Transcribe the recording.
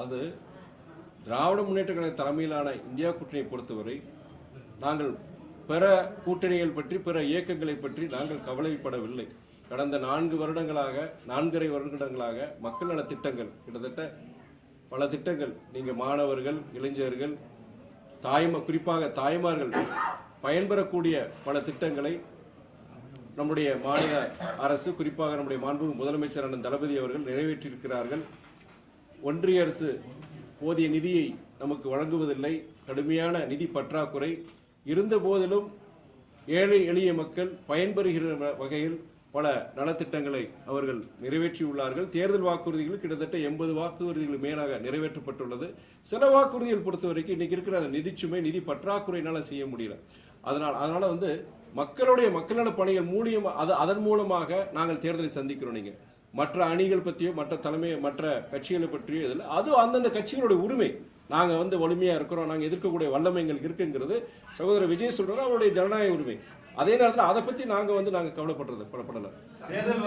அது திராவிட முன்னேற்ற கழக தலைமையிலான இந்தியா கூட்டணியை பொறுத்தவரை நாங்கள் பிற கூட்டணிகள் பற்றி பிற இயக்கங்களை பற்றி நாங்கள் கவலைப்படவில்லை. கடந்த 4.5 வருடங்களாக மக்கள் நல திட்டங்கள் கிட்டத்தட்ட பல திட்டங்கள், நீங்க மாணவர்கள், இளைஞர்கள், குறிப்பாக தாய்மார்கள் பயன்பெறக்கூடிய பல திட்டங்களை நம்முடைய மாநில அரசு, குறிப்பாக நம்முடைய மாண்புமிகு முதலமைச்சர் அண்ணன் தளபதி அவர்கள் நிறைவேற்றியிருக்கிறார்கள். ஒன்றிய அரசு போதிய நிதியை நமக்கு வழங்குவதில்லை, கடுமையான நிதி பற்றாக்குறை இருந்த போதிலும் ஏழை எளிய மக்கள் பயன்பெறுகிற வகையில் பல நலத்திட்டங்களை அவர்கள் நிறைவேற்றியுள்ளார்கள். தேர்தல் வாக்குறுதிகள் கிட்டத்தட்ட 80 வாக்குறுதிகள் மேலாக நிறைவேற்றப்பட்டுள்ளது. சில வாக்குறுதிகள் பொறுத்தவரைக்கும் இன்னைக்கு இருக்கிற நிதிச்சுமை, நிதி பற்றாக்குறையினால செய்ய முடியல. அதனால மக்களுடைய மக்களோட பணிகள் அதன் மூலமாக நாங்கள் தேர்தலை சந்திக்கிறோம். நீங்க மற்ற அணிகள் பற்றியோ மற்ற கட்சிகளை பற்றியோ இதில் அது அந்தந்த கட்சிகளுடைய உரிமை. நாங்க வலிமையா இருக்கிறோம், நாங்க எதிர்க்கக்கூடிய வல்லமை எங்களுக்கு இருக்குங்கிறது சகோதரர் விஜய் சொல்றாரு, அவருடைய ஜனநாயக உரிமை. அதே நேரத்தில் அதை பத்தி நாங்க கவலைப்படல.